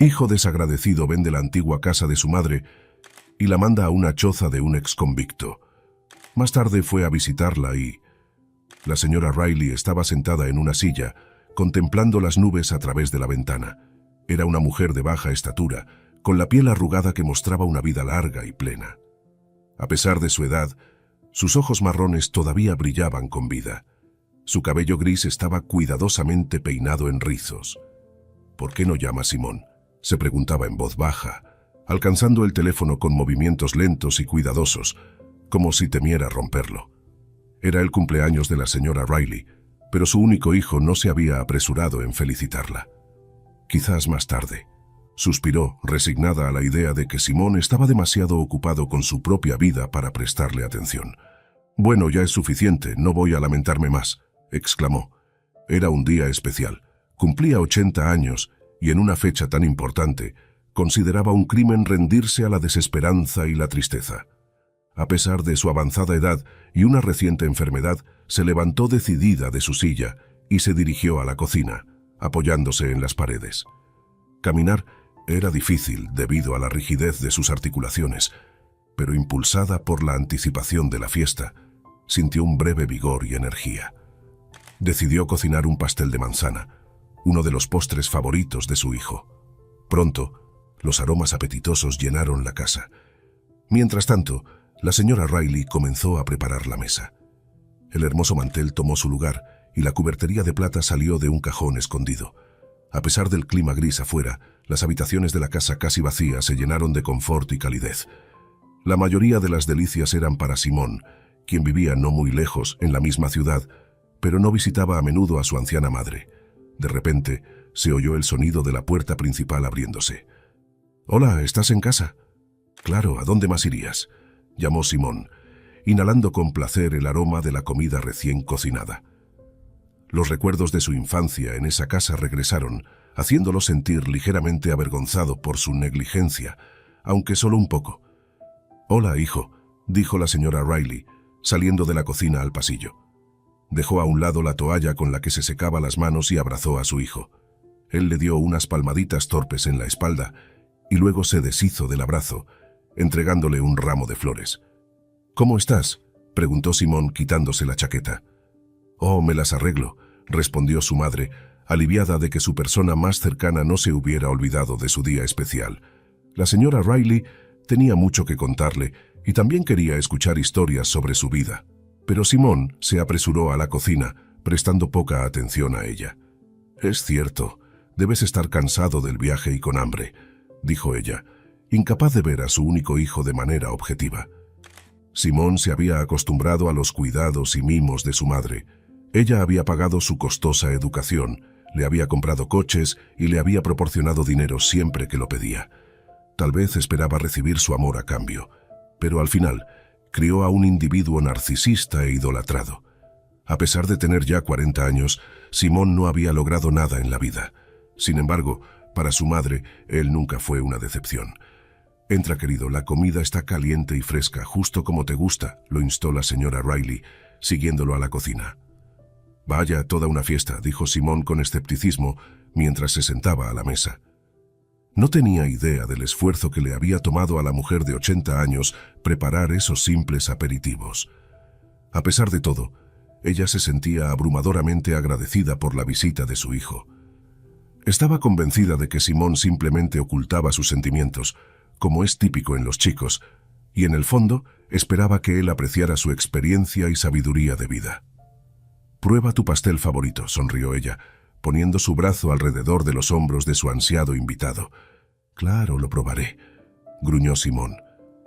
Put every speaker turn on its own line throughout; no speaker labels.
hijo desagradecido vende la antigua casa de su madre y la manda a una choza de un exconvicto. Más tarde fue a visitarla y la señora Riley estaba sentada en una silla, contemplando las nubes a través de la ventana. Era una mujer de baja estatura, con la piel arrugada que mostraba una vida larga y plena. A pesar de su edad, sus ojos marrones todavía brillaban con vida. Su cabello gris estaba cuidadosamente peinado en rizos. «¿Por qué no llama Simón?», se preguntaba en voz baja, alcanzando el teléfono con movimientos lentos y cuidadosos, como si temiera romperlo. Era el cumpleaños de la señora Riley, pero su único hijo no se había apresurado en felicitarla. «Quizás más tarde», suspiró, resignada a la idea de que Simón estaba demasiado ocupado con su propia vida para prestarle atención. «Bueno, ya es suficiente, no voy a lamentarme más», exclamó. Era un día especial. Cumplía 80 años y en una fecha tan importante, consideraba un crimen rendirse a la desesperanza y la tristeza. A pesar de su avanzada edad y una reciente enfermedad, se levantó decidida de su silla y se dirigió a la cocina, apoyándose en las paredes. Caminar era difícil debido a la rigidez de sus articulaciones, pero impulsada por la anticipación de la fiesta, sintió un breve vigor y energía. Decidió cocinar un pastel de manzana, uno de los postres favoritos de su hijo. Pronto, los aromas apetitosos llenaron la casa. Mientras tanto, la señora Riley comenzó a preparar la mesa. El hermoso mantel tomó su lugar y la cubertería de plata salió de un cajón escondido. A pesar del clima gris afuera, las habitaciones de la casa casi vacías se llenaron de confort y calidez. La mayoría de las delicias eran para Simón, quien vivía no muy lejos, en la misma ciudad, pero no visitaba a menudo a su anciana madre. De repente, se oyó el sonido de la puerta principal abriéndose. «Hola, ¿estás en casa?» «Claro, ¿a dónde más irías?», llamó Simón, inhalando con placer el aroma de la comida recién cocinada. Los recuerdos de su infancia en esa casa regresaron, haciéndolo sentir ligeramente avergonzado por su negligencia, aunque solo un poco. «Hola, hijo», dijo la señora Riley, saliendo de la cocina al pasillo. Dejó a un lado la toalla con la que se secaba las manos y abrazó a su hijo. Él le dio unas palmaditas torpes en la espalda y luego se deshizo del abrazo, entregándole un ramo de flores. «¿Cómo estás?», preguntó Simón quitándose la chaqueta. «Oh, me las arreglo», respondió su madre, aliviada de que su persona más cercana no se hubiera olvidado de su día especial. La señora Riley tenía mucho que contarle y también quería escuchar historias sobre su vida. Pero Simón se apresuró a la cocina, prestando poca atención a ella. «Es cierto, debes estar cansado del viaje y con hambre», dijo ella, incapaz de ver a su único hijo de manera objetiva. Simón se había acostumbrado a los cuidados y mimos de su madre. Ella había pagado su costosa educación, le había comprado coches y le había proporcionado dinero siempre que lo pedía. Tal vez esperaba recibir su amor a cambio, pero al final crió a un individuo narcisista e idolatrado. A pesar de tener ya 40 años, Simón no había logrado nada en la vida. Sin embargo, para su madre, él nunca fue una decepción. «Entra, querido, la comida está caliente y fresca, justo como te gusta», lo instó la señora Riley, siguiéndolo a la cocina. «Vaya, toda una fiesta», dijo Simón con escepticismo mientras se sentaba a la mesa. No tenía idea del esfuerzo que le había tomado a la mujer de 80 años preparar esos simples aperitivos. A pesar de todo, ella se sentía abrumadoramente agradecida por la visita de su hijo. Estaba convencida de que Simón simplemente ocultaba sus sentimientos, como es típico en los chicos, y en el fondo esperaba que él apreciara su experiencia y sabiduría de vida. «Prueba tu pastel favorito», sonrió ella, poniendo su brazo alrededor de los hombros de su ansiado invitado. «Claro, lo probaré», gruñó Simón.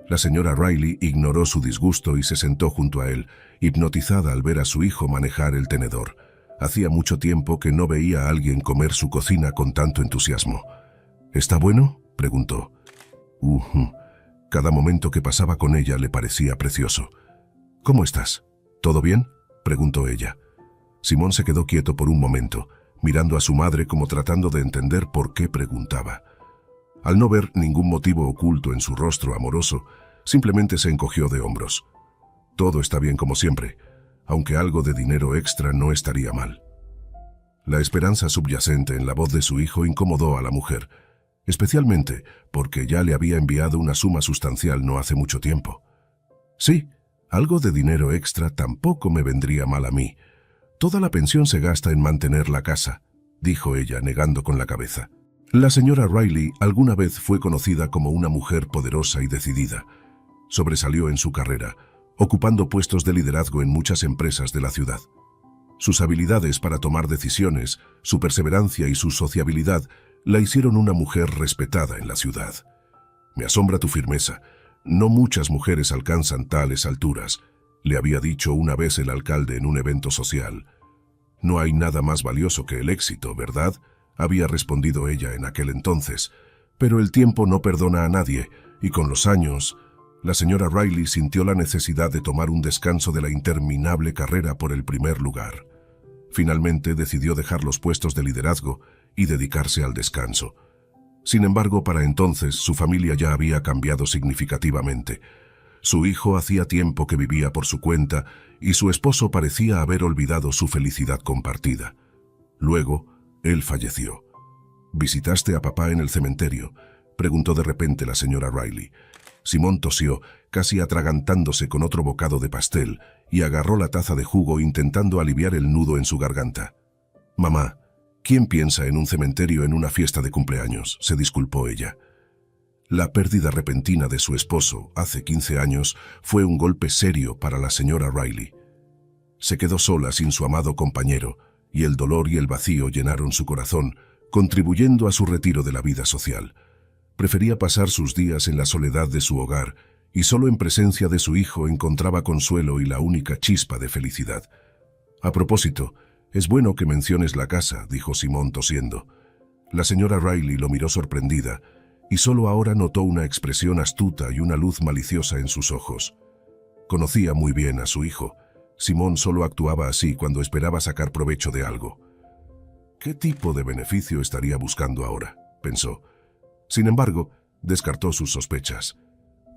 La señora Riley ignoró su disgusto y se sentó junto a él, hipnotizada al ver a su hijo manejar el tenedor. Hacía mucho tiempo que no veía a alguien comer su cocina con tanto entusiasmo. «¿Está bueno?», preguntó. Cada momento que pasaba con ella le parecía precioso. «¿Cómo estás? ¿Todo bien?», preguntó ella. Simón se quedó quieto por un momento, mirando a su madre como tratando de entender por qué preguntaba. Al no ver ningún motivo oculto en su rostro amoroso, simplemente se encogió de hombros. «Todo está bien como siempre, aunque algo de dinero extra no estaría mal». La esperanza subyacente en la voz de su hijo incomodó a la mujer. especialmente porque ya le había enviado una suma sustancial no hace mucho tiempo. Sí, algo de dinero extra tampoco me vendría mal a mí. Toda la pensión se gasta en mantener la casa, dijo ella, negando con la cabeza. La señora Riley alguna vez fue conocida como una mujer poderosa y decidida. Sobresalió en su carrera, ocupando puestos de liderazgo en muchas empresas de la ciudad. Sus habilidades para tomar decisiones, su perseverancia y su sociabilidad la hicieron una mujer respetada en la ciudad. Me asombra tu firmeza. No muchas mujeres alcanzan tales alturas, le había dicho una vez el alcalde en un evento social. No hay nada más valioso que el éxito, ¿verdad?, había respondido ella en aquel entonces. Pero el tiempo no perdona a nadie, y con los años, la señora Riley sintió la necesidad de tomar un descanso de la interminable carrera por el primer lugar. Finalmente decidió dejar los puestos de liderazgo y dedicarse al descanso. Sin embargo, para entonces su familia ya había cambiado significativamente. Su hijo hacía tiempo que vivía por su cuenta y su esposo parecía haber olvidado su felicidad compartida. Luego, él falleció. ¿Visitaste a papá en el cementerio?, preguntó de repente la señora Riley. Simón tosió, casi atragantándose con otro bocado de pastel, y agarró la taza de jugo intentando aliviar el nudo en su garganta. «Mamá, ¿quién piensa en un cementerio en una fiesta de cumpleaños?», se disculpó ella. La pérdida repentina de su esposo, hace 15 años, fue un golpe serio para la señora Riley. Se quedó sola sin su amado compañero, y el dolor y el vacío llenaron su corazón, contribuyendo a su retiro de la vida social. Prefería pasar sus días en la soledad de su hogar, y solo en presencia de su hijo encontraba consuelo y la única chispa de felicidad. «A propósito, es bueno que menciones la casa», dijo Simón tosiendo. La señora Riley lo miró sorprendida, y solo ahora notó una expresión astuta y una luz maliciosa en sus ojos. Conocía muy bien a su hijo. Simón solo actuaba así cuando esperaba sacar provecho de algo. «¿Qué tipo de beneficio estaría buscando ahora?», pensó. Sin embargo, descartó sus sospechas.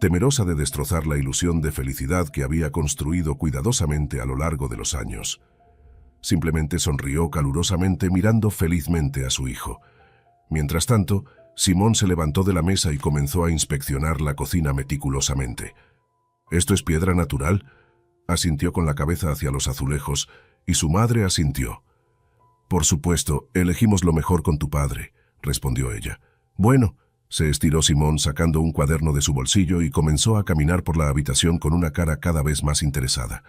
Temerosa de destrozar la ilusión de felicidad que había construido cuidadosamente a lo largo de los años. Simplemente sonrió calurosamente mirando felizmente a su hijo. Mientras tanto, Simón se levantó de la mesa y comenzó a inspeccionar la cocina meticulosamente. «¿Esto es piedra natural?», asintió con la cabeza hacia los azulejos, y su madre asintió. «Por supuesto, elegimos lo mejor con tu padre», respondió ella. «Bueno», se estiró Simón sacando un cuaderno de su bolsillo y comenzó a caminar por la habitación con una cara cada vez más interesada.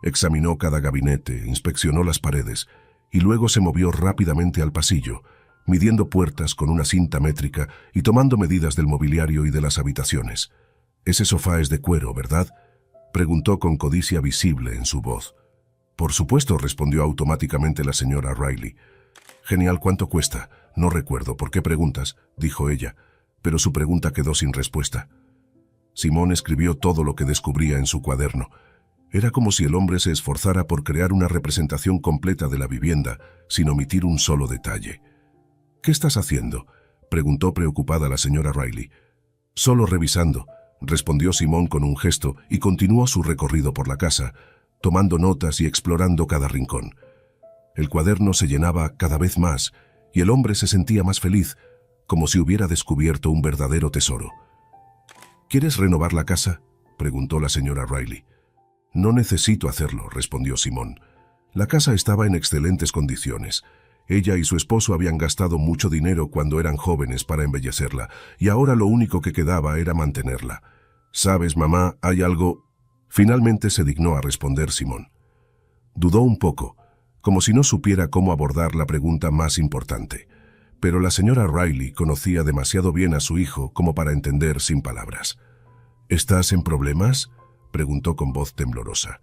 Examinó cada gabinete, inspeccionó las paredes, y luego se movió rápidamente al pasillo, midiendo puertas con una cinta métrica y tomando medidas del mobiliario y de las habitaciones. «Ese sofá es de cuero, ¿verdad?», preguntó con codicia visible en su voz. «Por supuesto», respondió automáticamente la señora Riley. «Genial, ¿cuánto cuesta?». «No recuerdo, ¿por qué preguntas?», dijo ella, pero su pregunta quedó sin respuesta. Simón escribió todo lo que descubría en su cuaderno. Era como si el hombre se esforzara por crear una representación completa de la vivienda, sin omitir un solo detalle. «¿Qué estás haciendo?», preguntó preocupada la señora Riley. «Solo revisando», respondió Simón con un gesto y continuó su recorrido por la casa, tomando notas y explorando cada rincón. El cuaderno se llenaba cada vez más y el hombre se sentía más feliz, como si hubiera descubierto un verdadero tesoro. «¿Quieres renovar la casa?», preguntó la señora Riley. «No necesito hacerlo», respondió Simón. La casa estaba en excelentes condiciones. Ella y su esposo habían gastado mucho dinero cuando eran jóvenes para embellecerla, y ahora lo único que quedaba era mantenerla. «¿Sabes, mamá, hay algo...?» Finalmente se dignó a responder Simón. Dudó un poco, como si no supiera cómo abordar la pregunta más importante. Pero la señora Riley conocía demasiado bien a su hijo como para entender sin palabras. «¿Estás en problemas?», preguntó con voz temblorosa.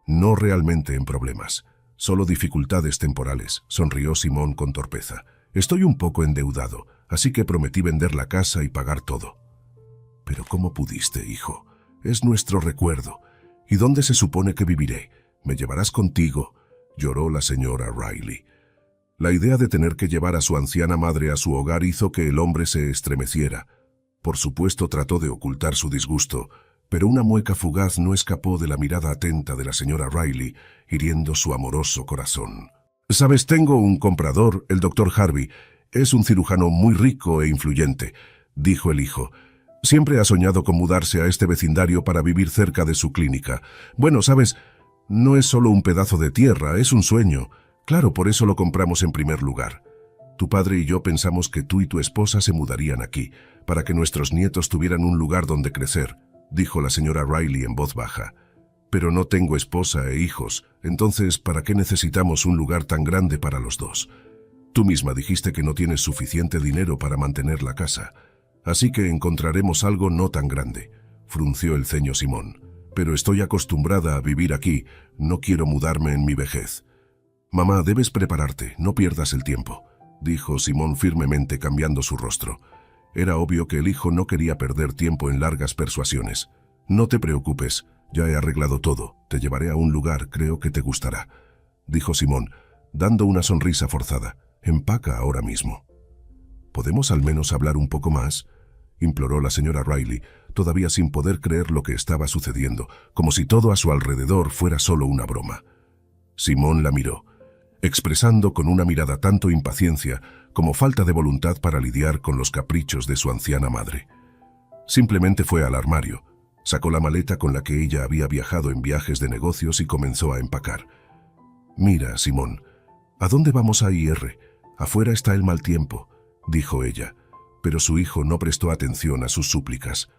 «No realmente en problemas. Solo dificultades temporales», sonrió Simón con torpeza. «Estoy un poco endeudado, así que prometí vender la casa y pagar todo». «¿Pero cómo pudiste, hijo? Es nuestro recuerdo. ¿Y dónde se supone que viviré? ¿Me llevarás contigo?», lloró la señora Riley. La idea de tener que llevar a su anciana madre a su hogar hizo que el hombre se estremeciera. Por supuesto trató de ocultar su disgusto, pero una mueca fugaz no escapó de la mirada atenta de la señora Riley, hiriendo su amoroso corazón. «Sabes, tengo un comprador, el doctor Harvey. Es un cirujano muy rico e influyente, dijo el hijo. Siempre ha soñado con mudarse a este vecindario para vivir cerca de su clínica. Bueno, sabes, no es solo un pedazo de tierra, es un sueño. Claro, por eso lo compramos en primer lugar. Tu padre y yo pensamos que tú y tu esposa se mudarían aquí, para que nuestros nietos tuvieran un lugar donde crecer, dijo la señora Riley en voz baja. Pero no tengo esposa e hijos, entonces, ¿para qué necesitamos un lugar tan grande para los dos? Tú misma dijiste que no tienes suficiente dinero para mantener la casa. Así que encontraremos algo no tan grande, frunció el ceño Simón. Pero estoy acostumbrada a vivir aquí, no quiero mudarme en mi vejez. Mamá, debes prepararte, no pierdas el tiempo, dijo Simón firmemente cambiando su rostro. Era obvio que el hijo no quería perder tiempo en largas persuasiones. No te preocupes, ya he arreglado todo, te llevaré a un lugar, creo que te gustará, dijo Simón, dando una sonrisa forzada. Empaca ahora mismo. ¿Podemos al menos hablar un poco más?, imploró la señora Riley, todavía sin poder creer lo que estaba sucediendo, como si todo a su alrededor fuera solo una broma. Simón la miró, expresando con una mirada tanto impaciencia como falta de voluntad para lidiar con los caprichos de su anciana madre. Simplemente fue al armario, sacó la maleta con la que ella había viajado en viajes de negocios y comenzó a empacar. «Mira, Simón, ¿a dónde vamos a ir? Afuera está el mal tiempo», dijo ella, pero su hijo no prestó atención a sus súplicas.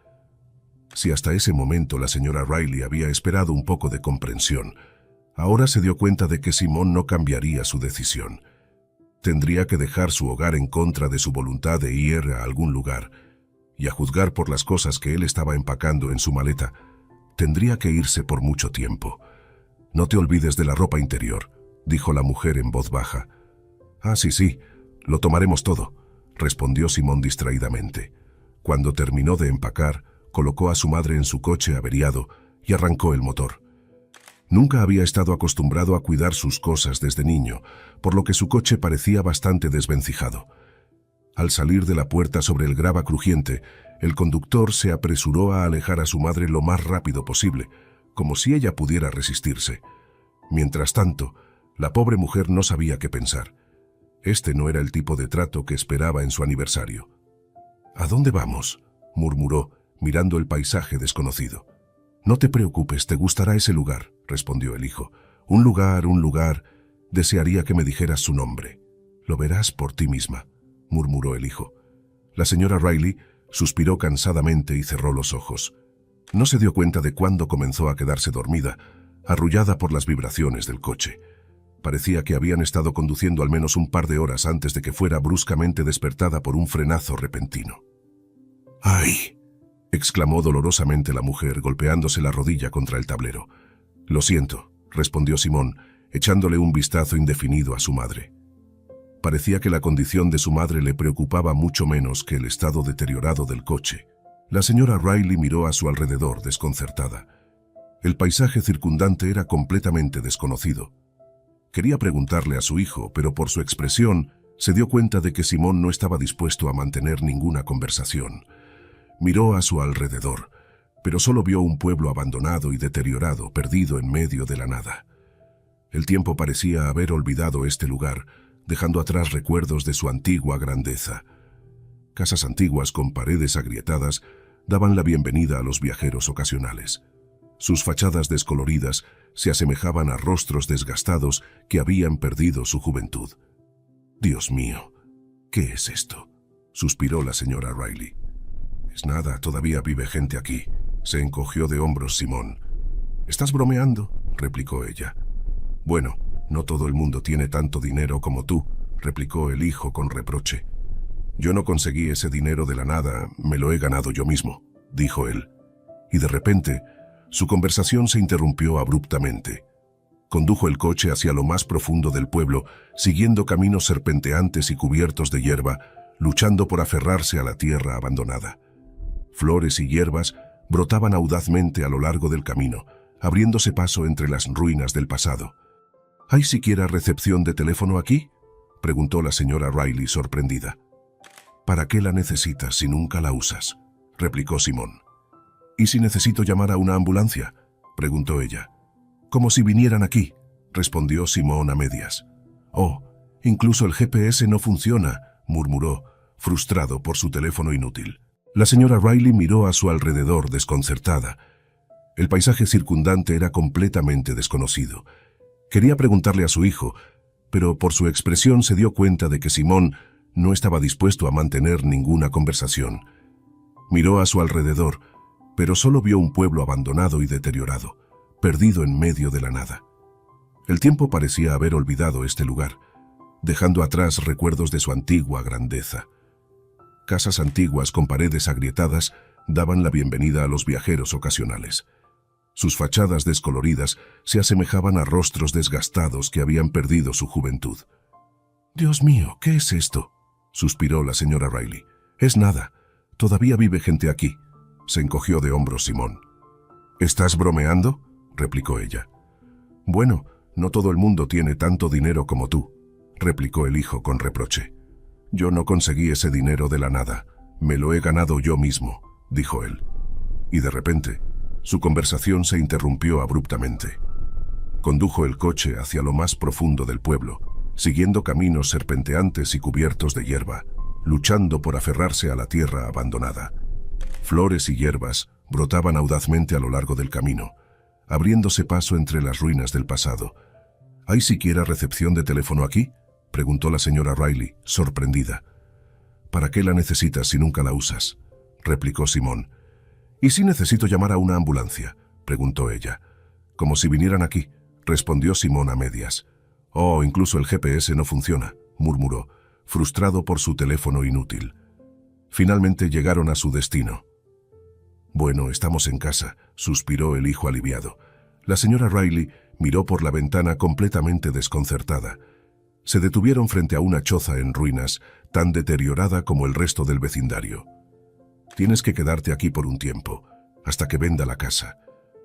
Si hasta ese momento la señora Riley había esperado un poco de comprensión, ahora se dio cuenta de que Simón no cambiaría su decisión. Tendría que dejar su hogar en contra de su voluntad de ir a algún lugar, y a juzgar por las cosas que él estaba empacando en su maleta, tendría que irse por mucho tiempo. «No te olvides de la ropa interior», dijo la mujer en voz baja. «Ah, sí, lo tomaremos todo», respondió Simón distraídamente. Cuando terminó de empacar, colocó a su madre en su coche averiado y arrancó el motor. Nunca había estado acostumbrado a cuidar sus cosas desde niño, por lo que su coche parecía bastante desvencijado. Al salir de la puerta sobre el grava crujiente, el conductor se apresuró a alejar a su madre lo más rápido posible, como si ella pudiera resistirse. Mientras tanto, la pobre mujer no sabía qué pensar. Este no era el tipo de trato que esperaba en su aniversario. «¿A dónde vamos?», murmuró, mirando el paisaje desconocido. «No te preocupes, te gustará ese lugar», respondió el hijo. Un lugar, desearía que me dijeras su nombre». «Lo verás por ti misma», murmuró el hijo. La señora Riley suspiró cansadamente y cerró los ojos. No se dio cuenta de cuándo comenzó a quedarse dormida, arrullada por las vibraciones del coche. Parecía que habían estado conduciendo al menos un par de horas antes de que fuera bruscamente despertada por un frenazo repentino. «¡Ay!», exclamó dolorosamente la mujer, golpeándose la rodilla contra el tablero. «Lo siento», respondió Simón, echándole un vistazo indefinido a su madre. Parecía que la condición de su madre le preocupaba mucho menos que el estado deteriorado del coche. La señora Riley miró a su alrededor desconcertada. El paisaje circundante era completamente desconocido. Quería preguntarle a su hijo, pero por su expresión se dio cuenta de que Simón no estaba dispuesto a mantener ninguna conversación. Miró a su alrededor, pero solo vio un pueblo abandonado y deteriorado, perdido en medio de la nada. El tiempo parecía haber olvidado este lugar, dejando atrás recuerdos de su antigua grandeza. Casas antiguas con paredes agrietadas daban la bienvenida a los viajeros ocasionales. Sus fachadas descoloridas se asemejaban a rostros desgastados que habían perdido su juventud. «Dios mío, ¿qué es esto?», suspiró la señora Riley. «Es nada, todavía vive gente aquí», se encogió de hombros Simón. «¿Estás bromeando?», replicó ella. «Bueno, no todo el mundo tiene tanto dinero como tú», replicó el hijo con reproche. «Yo no conseguí ese dinero de la nada, me lo he ganado yo mismo», dijo él. Y de repente, su conversación se interrumpió abruptamente. Condujo el coche hacia lo más profundo del pueblo, siguiendo caminos serpenteantes y cubiertos de hierba, luchando por aferrarse a la tierra abandonada. Flores y hierbas brotaban audazmente a lo largo del camino, abriéndose paso entre las ruinas del pasado. «¿Hay siquiera recepción de teléfono aquí?», preguntó la señora Riley sorprendida. «¿Para qué la necesitas si nunca la usas?», replicó Simón. «¿Y si necesito llamar a una ambulancia?», preguntó ella. «Como si vinieran aquí», respondió Simón a medias. «Oh, incluso el GPS no funciona», murmuró, frustrado por su teléfono inútil. La señora Riley miró a su alrededor desconcertada. El paisaje circundante era completamente desconocido. Quería preguntarle a su hijo, pero por su expresión se dio cuenta de que Simón no estaba dispuesto a mantener ninguna conversación. Miró a su alrededor, pero solo vio un pueblo abandonado y deteriorado, perdido en medio de la nada. El tiempo parecía haber olvidado este lugar, dejando atrás recuerdos de su antigua grandeza. Casas antiguas con paredes agrietadas daban la bienvenida a los viajeros ocasionales. Sus fachadas descoloridas se asemejaban a rostros desgastados que habían perdido su juventud. «Dios mío, ¿qué es esto?», suspiró la señora Riley. «Es nada. Todavía vive gente aquí». Se encogió de hombros Simón. «¿Estás bromeando?», replicó ella. «Bueno, no todo el mundo tiene tanto dinero como tú», replicó el hijo con reproche. «Yo no conseguí ese dinero de la nada. Me lo he ganado yo mismo», dijo él. Y de repente, su conversación se interrumpió abruptamente. Condujo el coche hacia lo más profundo del pueblo, siguiendo caminos serpenteantes y cubiertos de hierba, luchando por aferrarse a la tierra abandonada. Flores y hierbas brotaban audazmente a lo largo del camino, abriéndose paso entre las ruinas del pasado. «¿Hay siquiera recepción de teléfono aquí?», preguntó la señora Riley, sorprendida. «¿Para qué la necesitas si nunca la usas?», replicó Simón. «¿Y si necesito llamar a una ambulancia?», preguntó ella. «Como si vinieran aquí», respondió Simón a medias. «Oh, incluso el GPS no funciona», murmuró, frustrado por su teléfono inútil. Finalmente llegaron a su destino. «Bueno, estamos en casa», suspiró el hijo aliviado. La señora Riley miró por la ventana completamente desconcertada. Se detuvieron frente a una choza en ruinas, tan deteriorada como el resto del vecindario. «Tienes que quedarte aquí por un tiempo, hasta que venda la casa.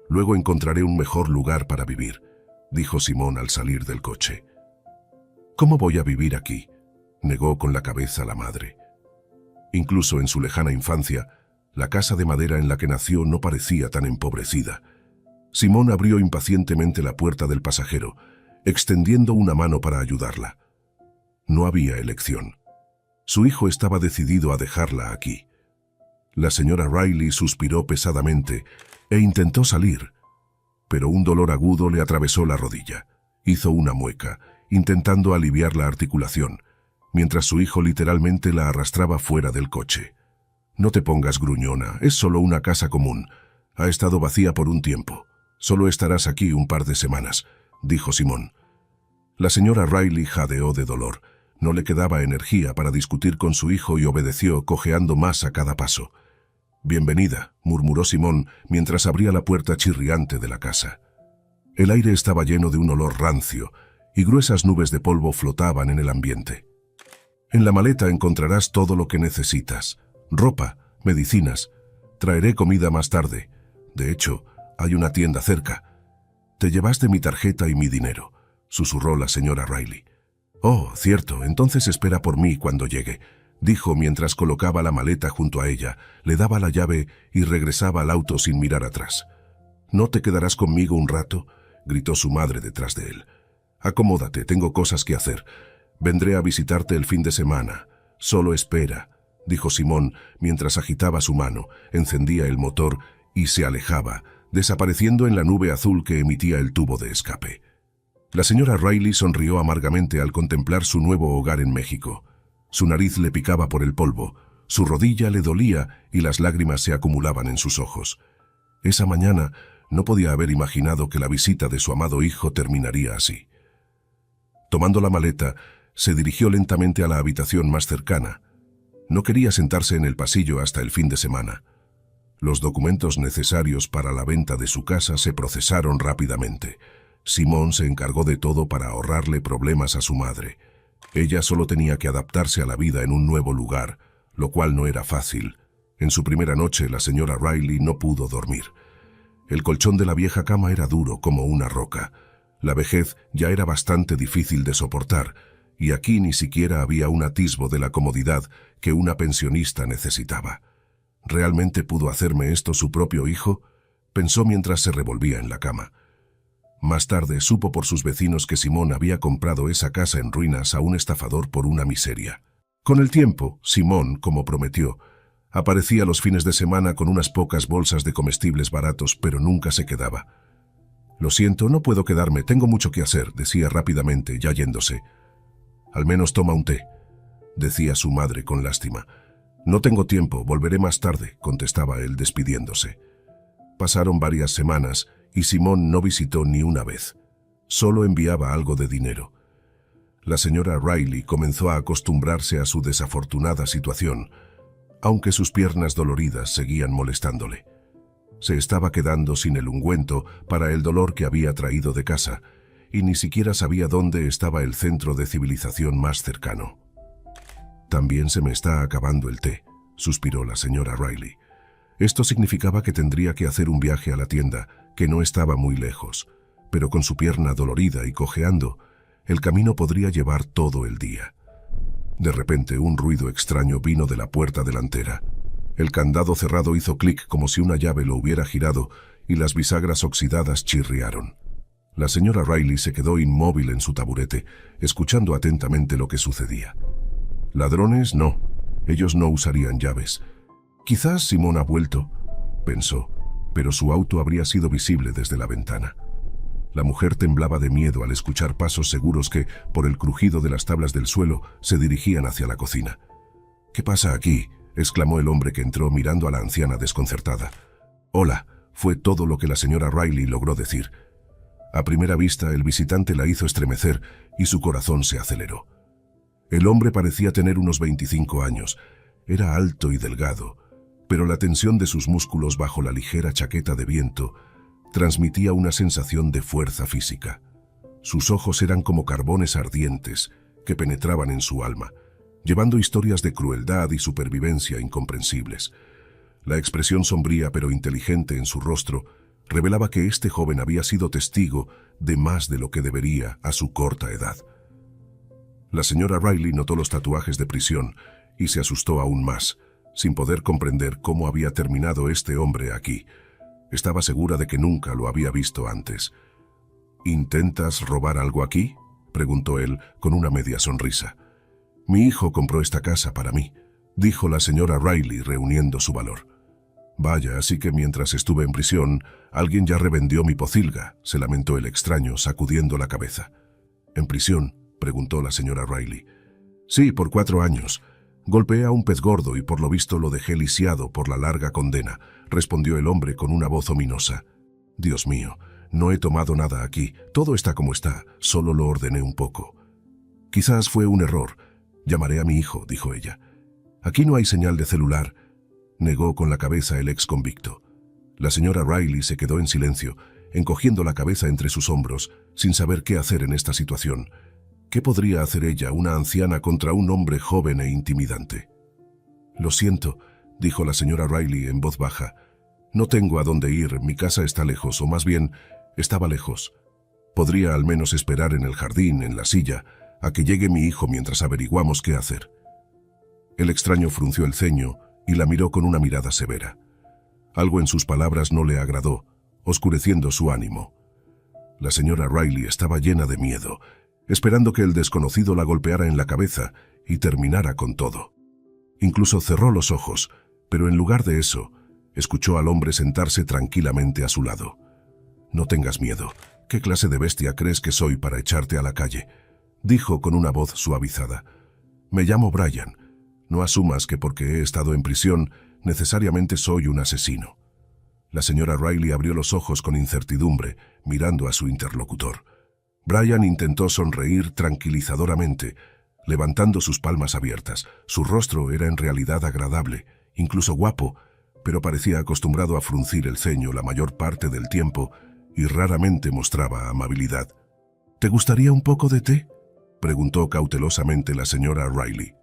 Luego encontraré un mejor lugar para vivir», dijo Simón al salir del coche. «¿Cómo voy a vivir aquí?», negó con la cabeza la madre. Incluso en su lejana infancia, la casa de madera en la que nació no parecía tan empobrecida. Simón abrió impacientemente la puerta del pasajero, extendiendo una mano para ayudarla. No había elección. Su hijo estaba decidido a dejarla aquí. La señora Riley suspiró pesadamente e intentó salir, pero un dolor agudo le atravesó la rodilla. Hizo una mueca, intentando aliviar la articulación, mientras su hijo literalmente la arrastraba fuera del coche. «No te pongas gruñona, es solo una casa común. Ha estado vacía por un tiempo. Solo estarás aquí un par de semanas», dijo Simón. La señora Riley jadeó de dolor. No le quedaba energía para discutir con su hijo y obedeció, cojeando más a cada paso. «Bienvenida», murmuró Simón mientras abría la puerta chirriante de la casa. El aire estaba lleno de un olor rancio y gruesas nubes de polvo flotaban en el ambiente. «En la maleta encontrarás todo lo que necesitas. Ropa, medicinas. Traeré comida más tarde. De hecho, hay una tienda cerca. Te llevaste mi tarjeta y mi dinero», susurró la señora Riley. «Oh, cierto, entonces espera por mí cuando llegue», dijo mientras colocaba la maleta junto a ella, le daba la llave y regresaba al auto sin mirar atrás. «¿No te quedarás conmigo un rato?», gritó su madre detrás de él. «Acomódate, tengo cosas que hacer. Vendré a visitarte el fin de semana. Solo espera», dijo Simón mientras agitaba su mano, encendía el motor y se alejaba, desapareciendo en la nube azul que emitía el tubo de escape. La señora Riley sonrió amargamente al contemplar su nuevo hogar en México. Su nariz le picaba por el polvo, su rodilla le dolía y las lágrimas se acumulaban en sus ojos. Esa mañana no podía haber imaginado que la visita de su amado hijo terminaría así. Tomando la maleta, se dirigió lentamente a la habitación más cercana. No quería sentarse en el pasillo hasta el fin de semana. Los documentos necesarios para la venta de su casa se procesaron rápidamente. Simón se encargó de todo para ahorrarle problemas a su madre. Ella solo tenía que adaptarse a la vida en un nuevo lugar, lo cual no era fácil. En su primera noche, la señora Riley no pudo dormir. El colchón de la vieja cama era duro como una roca. La vejez ya era bastante difícil de soportar, y aquí ni siquiera había un atisbo de la comodidad que una pensionista necesitaba. ¿Realmente pudo hacerme esto su propio hijo?, pensó mientras se revolvía en la cama. Más tarde supo por sus vecinos que Simón había comprado esa casa en ruinas a un estafador por una miseria. Con el tiempo, Simón, como prometió, aparecía los fines de semana con unas pocas bolsas de comestibles baratos, pero nunca se quedaba. «Lo siento, no puedo quedarme, tengo mucho que hacer», decía rápidamente, ya yéndose. «Al menos toma un té», decía su madre con lástima. «No tengo tiempo, volveré más tarde», contestaba él despidiéndose. Pasaron varias semanas y Simón no visitó ni una vez. Solo enviaba algo de dinero. La señora Riley comenzó a acostumbrarse a su desafortunada situación, aunque sus piernas doloridas seguían molestándole. Se estaba quedando sin el ungüento para el dolor que había traído de casa, y ni siquiera sabía dónde estaba el centro de civilización más cercano. «También se me está acabando el té», suspiró la señora Riley. Esto significaba que tendría que hacer un viaje a la tienda, que no estaba muy lejos, pero con su pierna dolorida y cojeando, el camino podría llevar todo el día. De repente, un ruido extraño vino de la puerta delantera. El candado cerrado hizo clic como si una llave lo hubiera girado y las bisagras oxidadas chirriaron. La señora Riley se quedó inmóvil en su taburete, escuchando atentamente lo que sucedía. «Ladrones, no. Ellos no usarían llaves. Quizás Simón ha vuelto», pensó, pero su auto habría sido visible desde la ventana. La mujer temblaba de miedo al escuchar pasos seguros que, por el crujido de las tablas del suelo, se dirigían hacia la cocina. «¿Qué pasa aquí?», exclamó el hombre que entró mirando a la anciana desconcertada. «Hola», fue todo lo que la señora Riley logró decir. A primera vista, el visitante la hizo estremecer y su corazón se aceleró. El hombre parecía tener unos 25 años. Era alto y delgado, pero la tensión de sus músculos bajo la ligera chaqueta de viento transmitía una sensación de fuerza física. Sus ojos eran como carbones ardientes que penetraban en su alma, llevando historias de crueldad y supervivencia incomprensibles. La expresión sombría pero inteligente en su rostro revelaba que este joven había sido testigo de más de lo que debería a su corta edad. La señora Riley notó los tatuajes de prisión y se asustó aún más, sin poder comprender cómo había terminado este hombre aquí. Estaba segura de que nunca lo había visto antes. «¿Intentas robar algo aquí?», preguntó él con una media sonrisa. «Mi hijo compró esta casa para mí», dijo la señora Riley reuniendo su valor. «Vaya, así que mientras estuve en prisión, alguien ya revendió mi pocilga», se lamentó el extraño sacudiendo la cabeza. «¿En prisión?», preguntó la señora Riley. «Sí, por 4 años. Golpeé a un pez gordo y por lo visto lo dejé lisiado por la larga condena», respondió el hombre con una voz ominosa. «Dios mío, no he tomado nada aquí, todo está como está, solo lo ordené un poco». «Quizás fue un error. Llamaré a mi hijo», dijo ella. «Aquí no hay señal de celular», negó con la cabeza el ex convicto. La señora Riley se quedó en silencio, encogiendo la cabeza entre sus hombros, sin saber qué hacer en esta situación. ¿Qué podría hacer ella, una anciana, contra un hombre joven e intimidante? «Lo siento», dijo la señora Riley en voz baja. «No tengo a dónde ir, mi casa está lejos, o más bien, estaba lejos. Podría al menos esperar en el jardín, en la silla, a que llegue mi hijo mientras averiguamos qué hacer». El extraño frunció el ceño y la miró con una mirada severa. Algo en sus palabras no le agradó, oscureciendo su ánimo. La señora Riley estaba llena de miedo, esperando que el desconocido la golpeara en la cabeza y terminara con todo. Incluso cerró los ojos, pero en lugar de eso, escuchó al hombre sentarse tranquilamente a su lado. «No tengas miedo. ¿Qué clase de bestia crees que soy para echarte a la calle?», dijo con una voz suavizada. «Me llamo Brian. No asumas que porque he estado en prisión, necesariamente soy un asesino». La señora Riley abrió los ojos con incertidumbre, mirando a su interlocutor. Brian intentó sonreír tranquilizadoramente, levantando sus palmas abiertas. Su rostro era en realidad agradable, incluso guapo, pero parecía acostumbrado a fruncir el ceño la mayor parte del tiempo y raramente mostraba amabilidad. «¿Te gustaría un poco de té?», preguntó cautelosamente la señora Riley.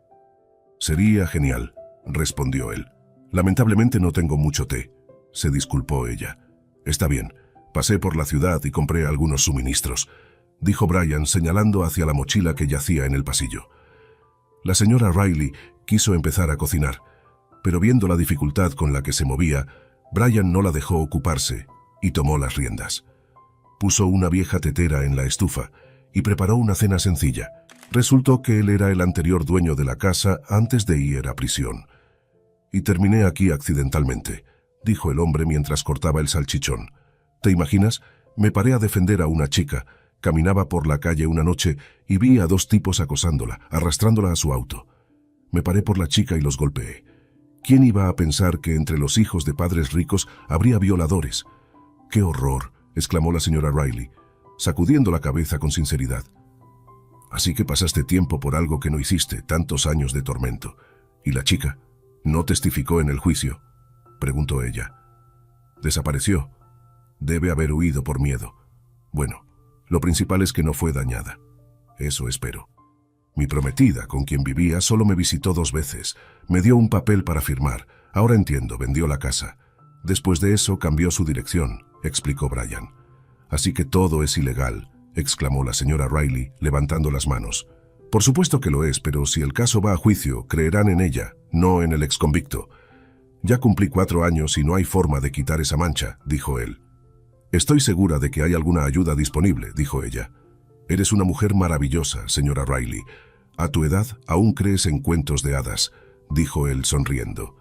«Sería genial», respondió él. «Lamentablemente no tengo mucho té», se disculpó ella. «Está bien, pasé por la ciudad y compré algunos suministros», dijo Brian señalando hacia la mochila que yacía en el pasillo. La señora Riley quiso empezar a cocinar, pero viendo la dificultad con la que se movía, Brian no la dejó ocuparse y tomó las riendas. Puso una vieja tetera en la estufa y preparó una cena sencilla, Resultó que él era el anterior dueño de la casa antes de ir a prisión. Y terminé aquí accidentalmente, dijo el hombre mientras cortaba el salchichón. ¿Te imaginas? Me paré a defender a una chica. Caminaba por la calle una noche y vi a dos tipos acosándola, arrastrándola a su auto. Me paré por la chica y los golpeé. ¿Quién iba a pensar que entre los hijos de padres ricos habría violadores? ¡Qué horror!, exclamó la señora Riley, sacudiendo la cabeza con sinceridad. Así que pasaste tiempo por algo que no hiciste, tantos años de tormento. ¿Y la chica? ¿No testificó en el juicio?, preguntó ella. Desapareció. Debe haber huido por miedo. Bueno, lo principal es que no fue dañada. Eso espero. Mi prometida, con quien vivía, solo me visitó 2 veces. Me dio un papel para firmar. Ahora entiendo, vendió la casa. Después de eso cambió su dirección, explicó Brian. Así que todo es ilegal, exclamó la señora Riley, levantando las manos. Por supuesto que lo es, pero si el caso va a juicio, creerán en ella, no en el exconvicto. Ya cumplí 4 años y no hay forma de quitar esa mancha, dijo él. Estoy segura de que hay alguna ayuda disponible, dijo ella. Eres una mujer maravillosa, señora Riley. A tu edad aún crees en cuentos de hadas, dijo él sonriendo.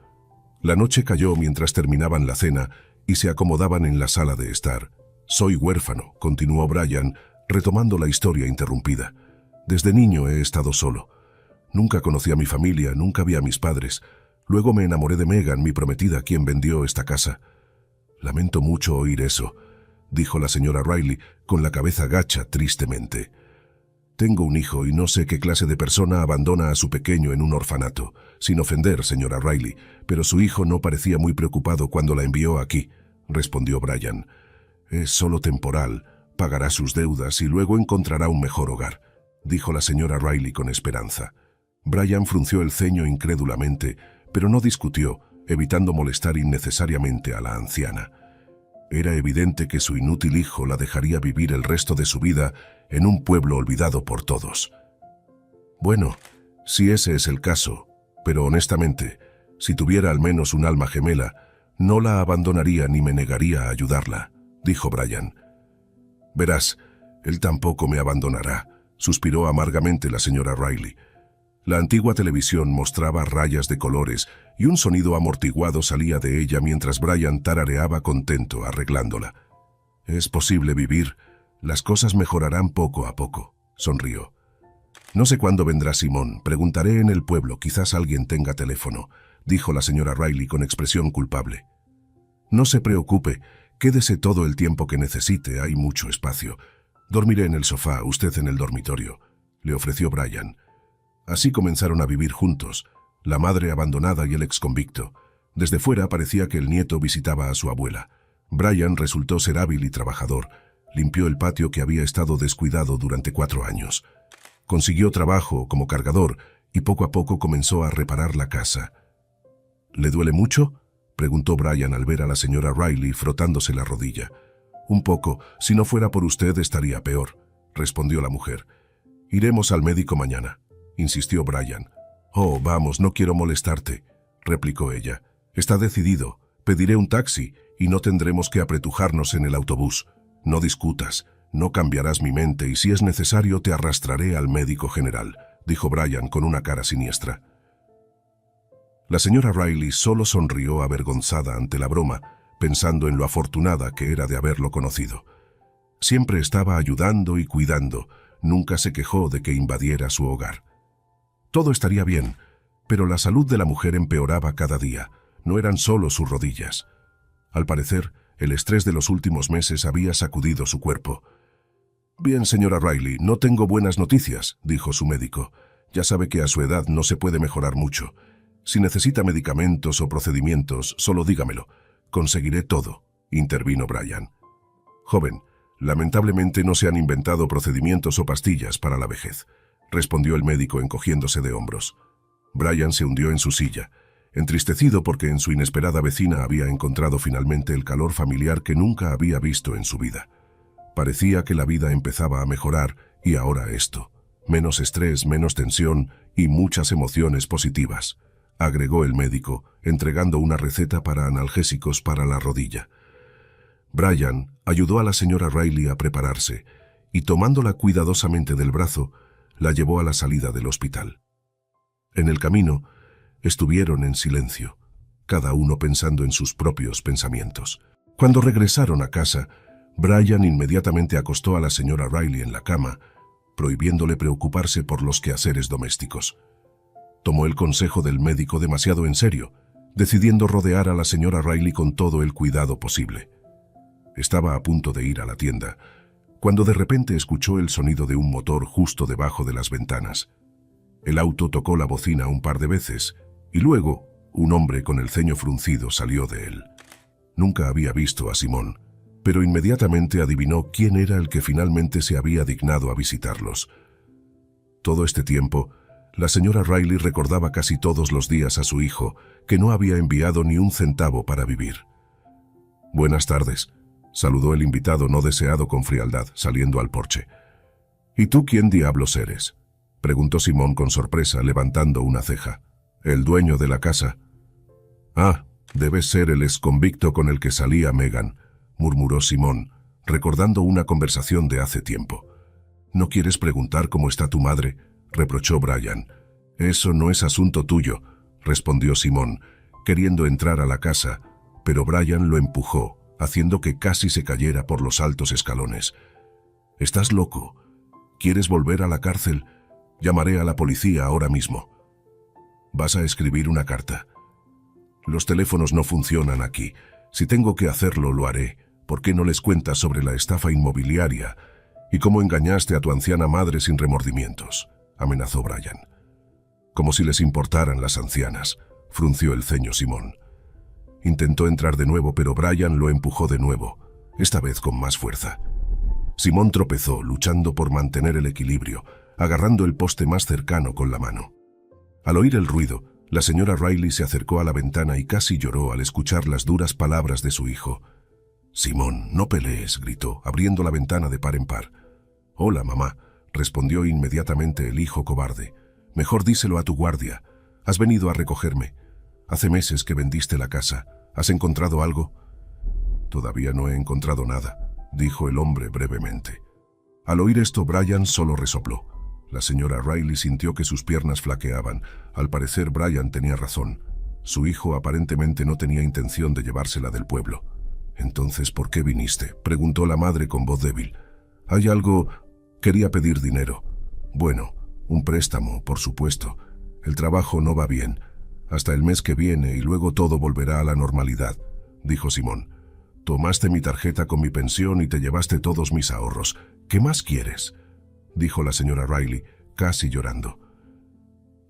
La noche cayó mientras terminaban la cena y se acomodaban en la sala de estar. Soy huérfano, continuó Brian, retomando la historia interrumpida. Desde niño he estado solo. Nunca conocí a mi familia, nunca vi a mis padres. Luego me enamoré de Megan, mi prometida, quien vendió esta casa. Lamento mucho oír eso, dijo la señora Riley, con la cabeza gacha tristemente. Tengo un hijo y no sé qué clase de persona abandona a su pequeño en un orfanato. Sin ofender, señora Riley, pero su hijo no parecía muy preocupado cuando la envió aquí, respondió Brian. Es solo temporal, pagará sus deudas y luego encontrará un mejor hogar, dijo la señora Riley con esperanza. Brian frunció el ceño incrédulamente, pero no discutió, evitando molestar innecesariamente a la anciana. Era evidente que su inútil hijo la dejaría vivir el resto de su vida en un pueblo olvidado por todos. Bueno, si ese es el caso, pero honestamente, si tuviera al menos un alma gemela, no la abandonaría ni me negaría a ayudarla, dijo Brian. Verás, él tampoco me abandonará, suspiró amargamente la señora Riley. La antigua televisión mostraba rayas de colores y un sonido amortiguado salía de ella mientras Brian tarareaba contento arreglándola. Es posible vivir, las cosas mejorarán poco a poco, sonrió. No sé cuándo vendrá Simón, preguntaré en el pueblo, quizás alguien tenga teléfono, dijo la señora Riley con expresión culpable. No se preocupe, quédese todo el tiempo que necesite, hay mucho espacio. Dormiré en el sofá, usted en el dormitorio, le ofreció Brian. Así comenzaron a vivir juntos, la madre abandonada y el exconvicto. Desde fuera parecía que el nieto visitaba a su abuela. Brian resultó ser hábil y trabajador. Limpió el patio que había estado descuidado durante 4 años. Consiguió trabajo como cargador y poco a poco comenzó a reparar la casa. ¿Le duele mucho?, preguntó Brian al ver a la señora Riley frotándose la rodilla. Un poco, si no fuera por usted estaría peor, respondió la mujer. Iremos al médico mañana, insistió Brian. Oh, vamos, no quiero molestarte, replicó ella. Está decidido, pediré un taxi y no tendremos que apretujarnos en el autobús. No discutas, no cambiarás mi mente y si es necesario te arrastraré al médico general, dijo Brian con una cara siniestra. La señora Riley solo sonrió avergonzada ante la broma, pensando en lo afortunada que era de haberlo conocido. Siempre estaba ayudando y cuidando, nunca se quejó de que invadiera su hogar. Todo estaría bien, pero la salud de la mujer empeoraba cada día, no eran solo sus rodillas. Al parecer, el estrés de los últimos meses había sacudido su cuerpo. Bien, señora Riley, no tengo buenas noticias, dijo su médico. Ya sabe que a su edad no se puede mejorar mucho. Si necesita medicamentos o procedimientos, solo dígamelo. Conseguiré todo, intervino Brian. Joven, lamentablemente no se han inventado procedimientos o pastillas para la vejez, respondió el médico encogiéndose de hombros. Brian se hundió en su silla, entristecido porque en su inesperada vecina había encontrado finalmente el calor familiar que nunca había visto en su vida. Parecía que la vida empezaba a mejorar y ahora esto. Menos estrés, menos tensión y muchas emociones positivas, agregó el médico, entregando una receta para analgésicos para la rodilla. Brian ayudó a la señora Riley a prepararse y tomándola cuidadosamente del brazo, la llevó a la salida del hospital. En el camino, estuvieron en silencio, cada uno pensando en sus propios pensamientos. Cuando regresaron a casa, Brian inmediatamente acostó a la señora Riley en la cama, prohibiéndole preocuparse por los quehaceres domésticos. Tomó el consejo del médico demasiado en serio, decidiendo rodear a la señora Riley con todo el cuidado posible. Estaba a punto de ir a la tienda, cuando de repente escuchó el sonido de un motor justo debajo de las ventanas. El auto tocó la bocina un par de veces, y luego un hombre con el ceño fruncido salió de él. Nunca había visto a Simón, pero inmediatamente adivinó quién era el que finalmente se había dignado a visitarlos. Todo este tiempo, la señora Riley recordaba casi todos los días a su hijo, que no había enviado ni un centavo para vivir. «Buenas tardes», saludó el invitado no deseado con frialdad, saliendo al porche. «¿Y tú quién diablos eres?», preguntó Simón con sorpresa, levantando una ceja. «¿El dueño de la casa?». «Ah, debes ser el exconvicto con el que salía Megan», murmuró Simón, recordando una conversación de hace tiempo. «¿No quieres preguntar cómo está tu madre?», reprochó Brian. «Eso no es asunto tuyo», respondió Simón, queriendo entrar a la casa, pero Brian lo empujó, haciendo que casi se cayera por los altos escalones. «¿Estás loco? ¿Quieres volver a la cárcel? Llamaré a la policía ahora mismo». «Vas a escribir una carta». «Los teléfonos no funcionan aquí. Si tengo que hacerlo, lo haré. ¿Por qué no les cuentas sobre la estafa inmobiliaria y cómo engañaste a tu anciana madre sin remordimientos?», amenazó Brian. «Como si les importaran las ancianas», frunció el ceño Simón. Intentó entrar de nuevo, pero Brian lo empujó de nuevo, esta vez con más fuerza. Simón tropezó, luchando por mantener el equilibrio, agarrando el poste más cercano con la mano. Al oír el ruido, la señora Riley se acercó a la ventana y casi lloró al escuchar las duras palabras de su hijo. «Simón, no pelees», gritó, abriendo la ventana de par en par. «Hola, mamá», respondió inmediatamente el hijo cobarde. «Mejor díselo a tu guardia. Has venido a recogerme. Hace meses que vendiste la casa. ¿Has encontrado algo?». «Todavía no he encontrado nada», dijo el hombre brevemente. Al oír esto, Brian solo resopló. La señora Riley sintió que sus piernas flaqueaban. Al parecer, Brian tenía razón. Su hijo aparentemente no tenía intención de llevársela del pueblo. «Entonces, ¿por qué viniste?», preguntó la madre con voz débil. «¿Hay algo? Quería pedir dinero». «Bueno, un préstamo, por supuesto. El trabajo no va bien. Hasta el mes que viene y luego todo volverá a la normalidad», dijo Simón. «Tomaste mi tarjeta con mi pensión y te llevaste todos mis ahorros. ¿Qué más quieres?», dijo la señora Riley, casi llorando.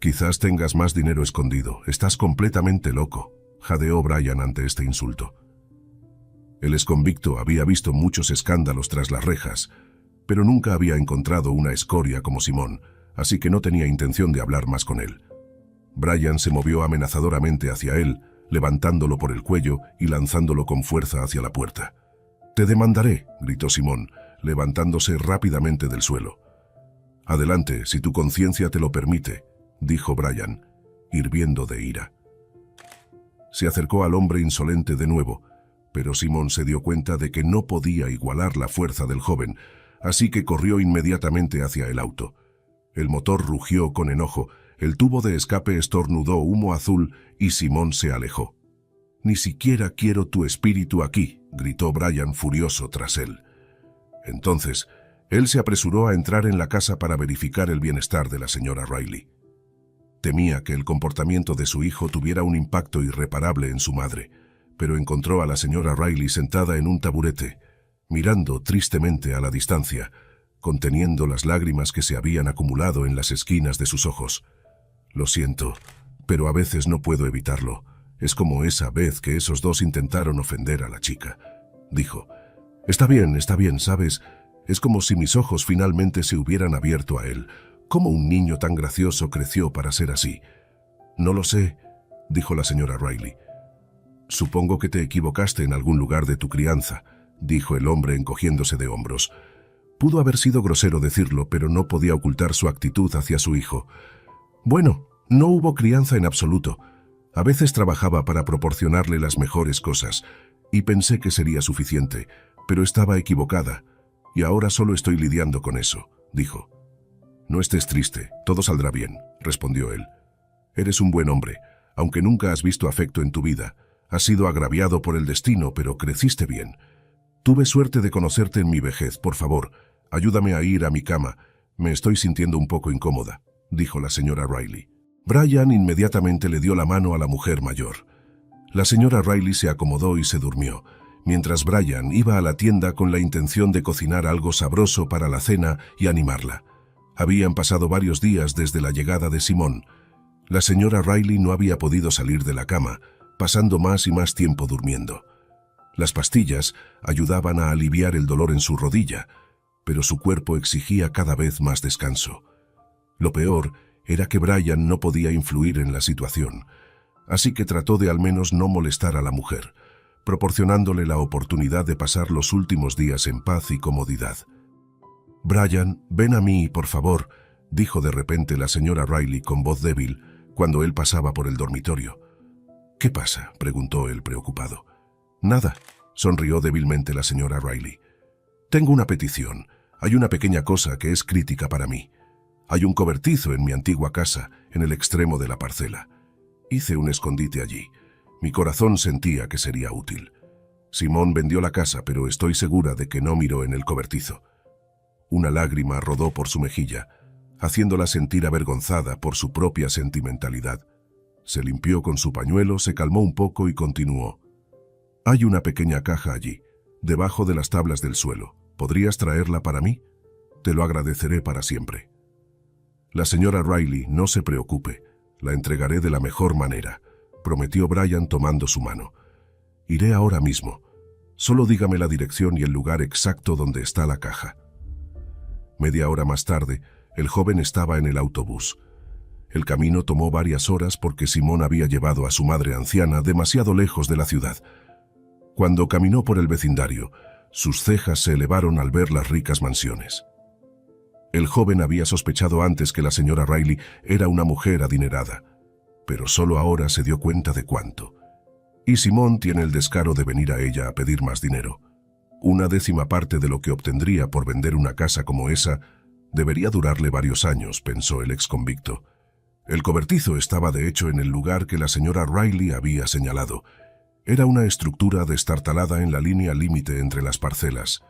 «Quizás tengas más dinero escondido. Estás completamente loco», jadeó Brian ante este insulto. El exconvicto había visto muchos escándalos tras las rejas, pero nunca había encontrado una escoria como Simón, así que no tenía intención de hablar más con él. Brian se movió amenazadoramente hacia él, levantándolo por el cuello y lanzándolo con fuerza hacia la puerta. «Te demandaré», gritó Simón, levantándose rápidamente del suelo. «Adelante, si tu conciencia te lo permite», dijo Brian, hirviendo de ira. Se acercó al hombre insolente de nuevo, pero Simón se dio cuenta de que no podía igualar la fuerza del joven, así que corrió inmediatamente hacia el auto. El motor rugió con enojo, el tubo de escape estornudó humo azul y Simón se alejó. «Ni siquiera quiero tu espíritu aquí», gritó Brian furioso tras él. Entonces, él se apresuró a entrar en la casa para verificar el bienestar de la señora Riley. Temía que el comportamiento de su hijo tuviera un impacto irreparable en su madre, pero encontró a la señora Riley sentada en un taburete, mirando tristemente a la distancia, conteniendo las lágrimas que se habían acumulado en las esquinas de sus ojos. «Lo siento, pero a veces no puedo evitarlo. Es como esa vez que esos dos intentaron ofender a la chica», dijo. Está bien, ¿sabes? Es como si mis ojos finalmente se hubieran abierto a él. ¿Cómo un niño tan gracioso creció para ser así?». «No lo sé», dijo la señora Riley. «Supongo que te equivocaste en algún lugar de tu crianza», dijo el hombre encogiéndose de hombros. Pudo haber sido grosero decirlo, pero no podía ocultar su actitud hacia su hijo. «Bueno, no hubo crianza en absoluto. A veces trabajaba para proporcionarle las mejores cosas, y pensé que sería suficiente, pero estaba equivocada, y ahora solo estoy lidiando con eso», dijo. No estés triste, todo saldrá bien, respondió él. Eres un buen hombre, aunque nunca has visto afecto en tu vida. Has sido agraviado por el destino, pero creciste bien. Tuve suerte de conocerte en mi vejez. Por favor, ayúdame a ir a mi cama. Me estoy sintiendo un poco incómoda, dijo la señora Riley. Brian inmediatamente le dio la mano a la mujer mayor. La señora Riley se acomodó y se durmió, mientras Brian iba a la tienda con la intención de cocinar algo sabroso para la cena y animarla. Habían pasado varios días desde la llegada de Simón. La señora Riley no había podido salir de la cama, pasando más y más tiempo durmiendo. Las pastillas ayudaban a aliviar el dolor en su rodilla, pero su cuerpo exigía cada vez más descanso. Lo peor era que Brian no podía influir en la situación, así que trató de al menos no molestar a la mujer, proporcionándole la oportunidad de pasar los últimos días en paz y comodidad. «Brian, ven a mí, por favor», dijo de repente la señora Riley con voz débil cuando él pasaba por el dormitorio. «¿Qué pasa?», preguntó él preocupado. «Nada», sonrió débilmente la señora Riley. «Tengo una petición. Hay una pequeña cosa que es crítica para mí. Hay un cobertizo en mi antigua casa, en el extremo de la parcela. Hice un escondite allí. Mi corazón sentía que sería útil. Simón vendió la casa, pero estoy segura de que no miró en el cobertizo». Una lágrima rodó por su mejilla, haciéndola sentir avergonzada por su propia sentimentalidad. Se limpió con su pañuelo, se calmó un poco y continuó. «Hay una pequeña caja allí, debajo de las tablas del suelo. ¿Podrías traerla para mí? Te lo agradeceré para siempre». «La señora Riley, no se preocupe. La entregaré de la mejor manera», prometió Brian tomando su mano. «Iré ahora mismo. Solo dígame la dirección y el lugar exacto donde está la caja». Media hora más tarde, el joven estaba en el autobús. El camino tomó varias horas porque Simón había llevado a su madre anciana demasiado lejos de la ciudad. Cuando caminó por el vecindario, sus cejas se elevaron al ver las ricas mansiones. El joven había sospechado antes que la señora Riley era una mujer adinerada, pero solo ahora se dio cuenta de cuánto. Y Simón tiene el descaro de venir a ella a pedir más dinero. Una décima parte de lo que obtendría por vender una casa como esa debería durarle varios años, pensó el exconvicto. El cobertizo estaba de hecho en el lugar que la señora Riley había señalado. Era una estructura destartalada en la línea límite entre las parcelas.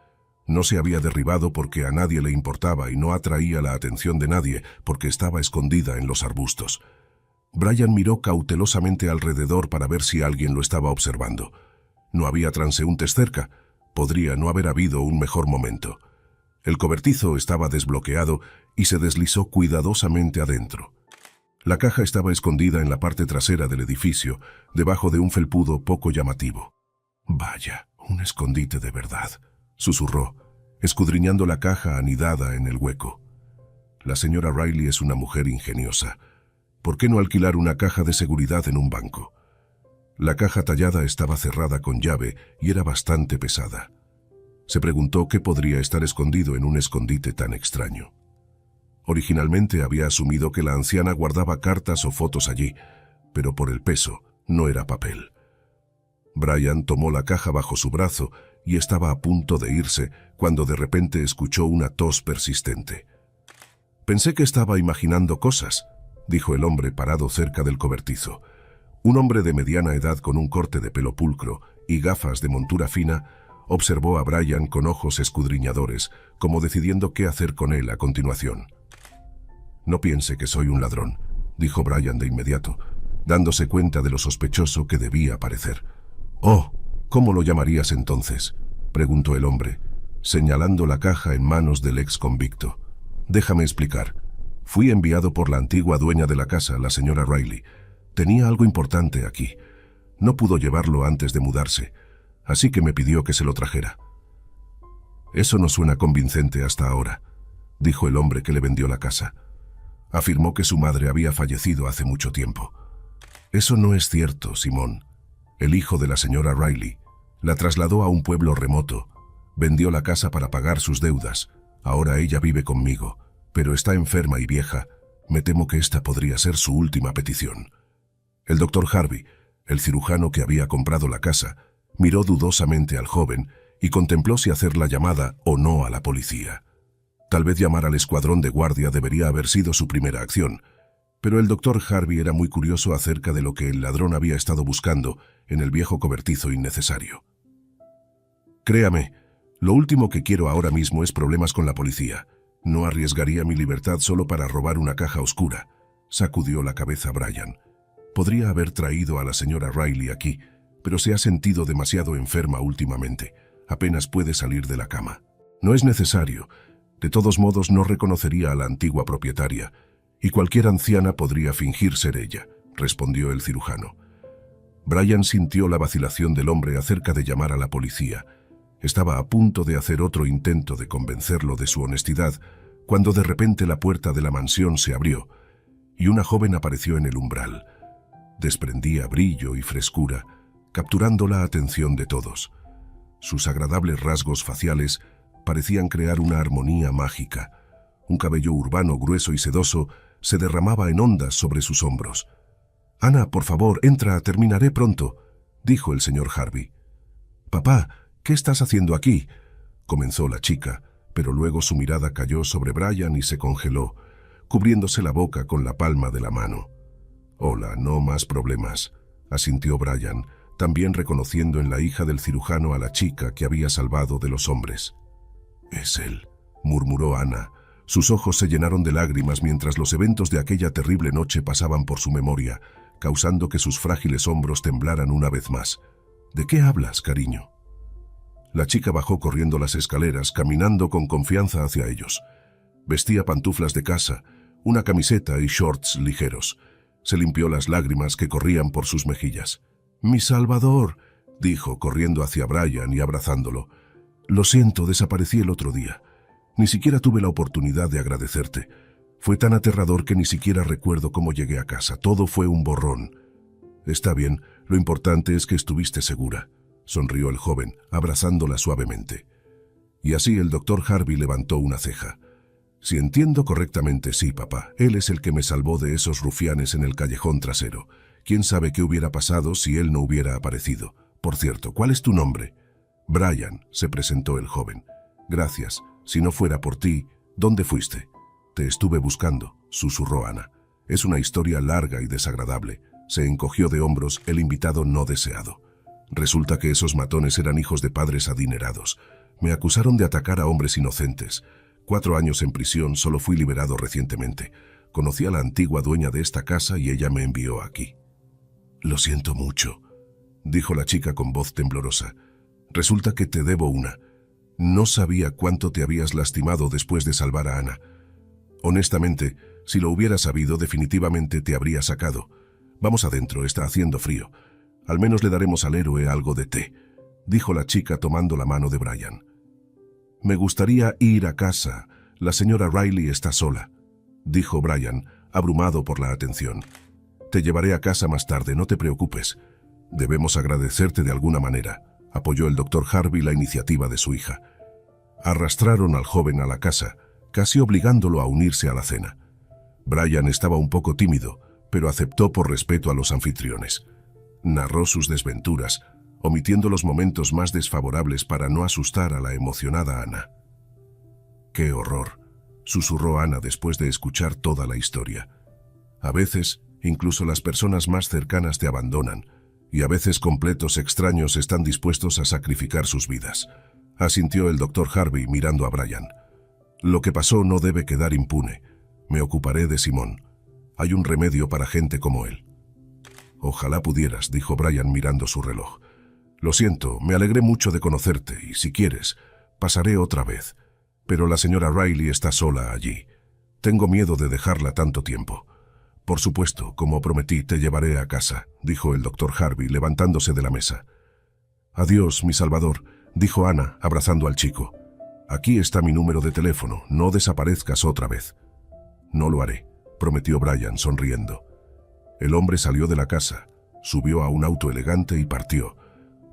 No se había derribado porque a nadie le importaba y no atraía la atención de nadie porque estaba escondida en los arbustos. Brian miró cautelosamente alrededor para ver si alguien lo estaba observando. No había transeúntes cerca. Podría no haber habido un mejor momento. El cobertizo estaba desbloqueado y se deslizó cuidadosamente adentro. La caja estaba escondida en la parte trasera del edificio, debajo de un felpudo poco llamativo. «Vaya, un escondite de verdad», susurró, escudriñando la caja anidada en el hueco. La señora Riley es una mujer ingeniosa. ¿Por qué no alquilar una caja de seguridad en un banco? La caja tallada estaba cerrada con llave y era bastante pesada. Se preguntó qué podría estar escondido en un escondite tan extraño. Originalmente había asumido que la anciana guardaba cartas o fotos allí, pero por el peso no era papel. Brian tomó la caja bajo su brazo y estaba a punto de irse cuando de repente escuchó una tos persistente. «Pensé que estaba imaginando cosas», dijo el hombre parado cerca del cobertizo. Un hombre de mediana edad con un corte de pelo pulcro y gafas de montura fina observó a Brian con ojos escudriñadores, como decidiendo qué hacer con él a continuación. «No piense que soy un ladrón», dijo Brian de inmediato, dándose cuenta de lo sospechoso que debía parecer. «Oh, ¿cómo lo llamarías entonces?», preguntó el hombre, señalando la caja en manos del ex convicto. «Déjame explicar. Fui enviado por la antigua dueña de la casa, la señora Riley. Tenía algo importante aquí. No pudo llevarlo antes de mudarse, así que me pidió que se lo trajera». «Eso no suena convincente hasta ahora», dijo el hombre que le vendió la casa. Afirmó que su madre había fallecido hace mucho tiempo. «Eso no es cierto, Simón. El hijo de la señora Riley la trasladó a un pueblo remoto, vendió la casa para pagar sus deudas. Ahora ella vive conmigo, pero está enferma y vieja. Me temo que esta podría ser su última petición». El doctor Harvey, el cirujano que había comprado la casa, miró dudosamente al joven y contempló si hacer la llamada o no a la policía. Tal vez llamar al escuadrón de guardia debería haber sido su primera acción, pero el doctor Harvey era muy curioso acerca de lo que el ladrón había estado buscando en el viejo cobertizo innecesario. Créame, lo último que quiero ahora mismo es problemas con la policía. No arriesgaría mi libertad solo para robar una caja oscura. Sacudió la cabeza Brian. Podría haber traído a la señora Riley aquí, pero se ha sentido demasiado enferma últimamente. Apenas puede salir de la cama. No es necesario. De todos modos, no reconocería a la antigua propietaria, y cualquier anciana podría fingir ser ella, respondió el cirujano. Brian sintió la vacilación del hombre acerca de llamar a la policía. Estaba a punto de hacer otro intento de convencerlo de su honestidad, cuando de repente la puerta de la mansión se abrió, y una joven apareció en el umbral. Desprendía brillo y frescura, capturando la atención de todos. Sus agradables rasgos faciales parecían crear una armonía mágica. Un cabello urbano grueso y sedoso se derramaba en ondas sobre sus hombros. «Ana, por favor, entra, terminaré pronto», dijo el señor Harvey. «Papá, ¿qué estás haciendo aquí?», comenzó la chica, pero luego su mirada cayó sobre Brian y se congeló, cubriéndose la boca con la palma de la mano. «Hola, no más problemas», asintió Brian, también reconociendo en la hija del cirujano a la chica que había salvado de los hombres. «Es él», murmuró Ana. Sus ojos se llenaron de lágrimas mientras los eventos de aquella terrible noche pasaban por su memoria, causando que sus frágiles hombros temblaran una vez más. «¿De qué hablas, cariño?». La chica bajó corriendo las escaleras, caminando con confianza hacia ellos. Vestía pantuflas de casa, una camiseta y shorts ligeros. Se limpió las lágrimas que corrían por sus mejillas. «Mi Salvador», dijo, corriendo hacia Brian y abrazándolo. «Lo siento, desaparecí el otro día. Ni siquiera tuve la oportunidad de agradecerte. Fue tan aterrador que ni siquiera recuerdo cómo llegué a casa. Todo fue un borrón». «Está bien, lo importante es que estuviste segura», sonrió el joven, abrazándola suavemente. Y así el doctor Harvey levantó una ceja. «Si entiendo correctamente, sí, papá. Él es el que me salvó de esos rufianes en el callejón trasero. ¿Quién sabe qué hubiera pasado si él no hubiera aparecido? Por cierto, ¿cuál es tu nombre?» «Brian», se presentó el joven. «Gracias. Si no fuera por ti, ¿dónde fuiste?» «Te estuve buscando», susurró Ana. «Es una historia larga y desagradable». Se encogió de hombros el invitado no deseado. «Resulta que esos matones eran hijos de padres adinerados. Me acusaron de atacar a hombres inocentes. 4 años en prisión, solo fui liberado recientemente. Conocí a la antigua dueña de esta casa y ella me envió aquí». «Lo siento mucho», dijo la chica con voz temblorosa. «Resulta que te debo una. No sabía cuánto te habías lastimado después de salvar a Ana. Honestamente, si lo hubiera sabido, definitivamente te habría sacado. Vamos adentro, está haciendo frío. Al menos le daremos al héroe algo de té», dijo la chica tomando la mano de Brian. «Me gustaría ir a casa. La señora Riley está sola», dijo Brian, abrumado por la atención. «Te llevaré a casa más tarde, no te preocupes. Debemos agradecerte de alguna manera», apoyó el doctor Harvey la iniciativa de su hija. Arrastraron al joven a la casa, casi obligándolo a unirse a la cena. Brian estaba un poco tímido, pero aceptó por respeto a los anfitriones. Narró sus desventuras, omitiendo los momentos más desfavorables para no asustar a la emocionada Ana. «Qué horror», susurró Ana después de escuchar toda la historia. «A veces, incluso las personas más cercanas te abandonan, y a veces completos extraños están dispuestos a sacrificar sus vidas», asintió el doctor Harvey mirando a Brian. «Lo que pasó no debe quedar impune. Me ocuparé de Simón. Hay un remedio para gente como él». «Ojalá pudieras», dijo Brian mirando su reloj. «Lo siento, me alegré mucho de conocerte y, si quieres, pasaré otra vez. Pero la señora Riley está sola allí. Tengo miedo de dejarla tanto tiempo». «Por supuesto, como prometí, te llevaré a casa», dijo el doctor Harvey, levantándose de la mesa. «Adiós, mi Salvador», dijo Ana, abrazando al chico. «Aquí está mi número de teléfono, no desaparezcas otra vez». «No lo haré», prometió Brian, sonriendo. El hombre salió de la casa, subió a un auto elegante y partió,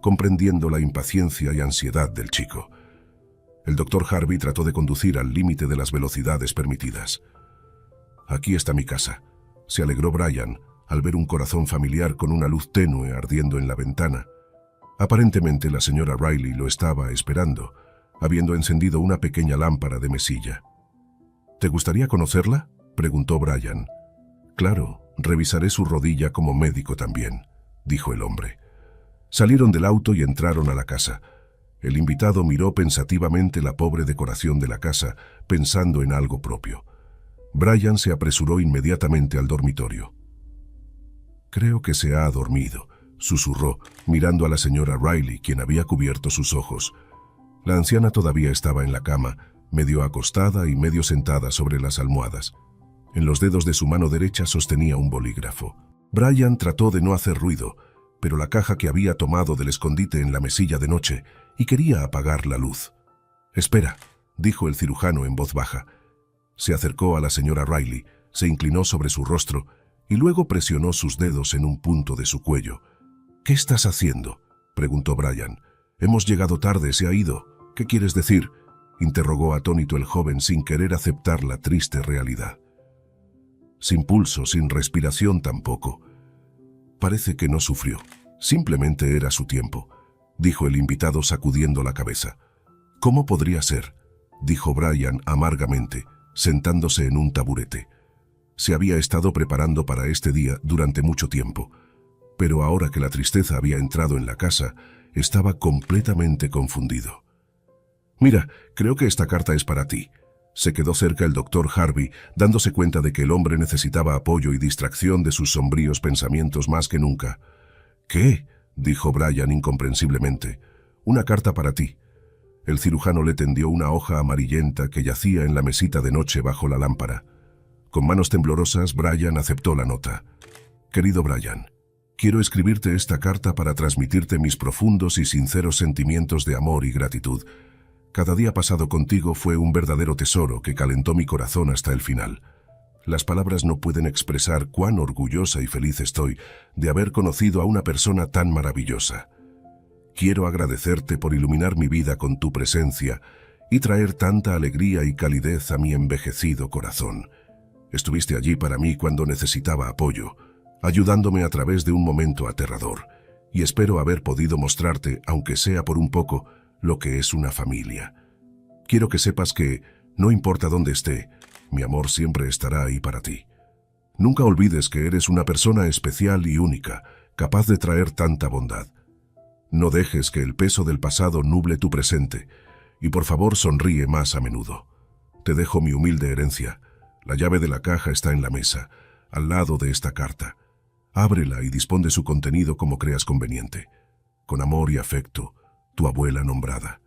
comprendiendo la impaciencia y ansiedad del chico. El doctor Harvey trató de conducir al límite de las velocidades permitidas. «Aquí está mi casa», se alegró Brian al ver un corazón familiar con una luz tenue ardiendo en la ventana. Aparentemente la señora Riley lo estaba esperando, habiendo encendido una pequeña lámpara de mesilla. ¿Te gustaría conocerla?, preguntó Brian. Claro, revisaré su rodilla como médico también, dijo el hombre. Salieron del auto y entraron a la casa. El invitado miró pensativamente la pobre decoración de la casa, pensando en algo propio. Brian se apresuró inmediatamente al dormitorio. Creo que se ha dormido, susurró, mirando a la señora Riley, quien había cubierto sus ojos. La anciana todavía estaba en la cama, medio acostada y medio sentada sobre las almohadas. En los dedos de su mano derecha sostenía un bolígrafo. Brian trató de no hacer ruido, pero la caja que había tomado del escondite en la mesilla de noche, y quería apagar la luz. «Espera», dijo el cirujano en voz baja. Se acercó a la señora Riley, se inclinó sobre su rostro y luego presionó sus dedos en un punto de su cuello. «¿Qué estás haciendo?», preguntó Brian. «Hemos llegado tarde, se ha ido. ¿Qué quieres decir?», interrogó atónito el joven sin querer aceptar la triste realidad. Sin pulso, sin respiración tampoco. Parece que no sufrió. Simplemente era su tiempo, dijo el invitado sacudiendo la cabeza. «¿Cómo podría ser?», dijo Brian amargamente, sentándose en un taburete. Se había estado preparando para este día durante mucho tiempo, pero ahora que la tristeza había entrado en la casa, estaba completamente confundido. «Mira, creo que esta carta es para ti». Se quedó cerca el doctor Harvey, dándose cuenta de que el hombre necesitaba apoyo y distracción de sus sombríos pensamientos más que nunca. «¿Qué?», dijo Brian incomprensiblemente. «Una carta para ti». El cirujano le tendió una hoja amarillenta que yacía en la mesita de noche bajo la lámpara. Con manos temblorosas, Brian aceptó la nota. «Querido Brian, quiero escribirte esta carta para transmitirte mis profundos y sinceros sentimientos de amor y gratitud. Cada día pasado contigo fue un verdadero tesoro que calentó mi corazón hasta el final. Las palabras no pueden expresar cuán orgullosa y feliz estoy de haber conocido a una persona tan maravillosa. Quiero agradecerte por iluminar mi vida con tu presencia y traer tanta alegría y calidez a mi envejecido corazón. Estuviste allí para mí cuando necesitaba apoyo, ayudándome a través de un momento aterrador, y espero haber podido mostrarte, aunque sea por un poco, lo que es una familia. Quiero que sepas que, no importa dónde esté, mi amor siempre estará ahí para ti. Nunca olvides que eres una persona especial y única, capaz de traer tanta bondad. No dejes que el peso del pasado nuble tu presente, y por favor sonríe más a menudo. Te dejo mi humilde herencia. La llave de la caja está en la mesa, al lado de esta carta. Ábrela y dispón de su contenido como creas conveniente. Con amor y afecto, tu abuela nombrada».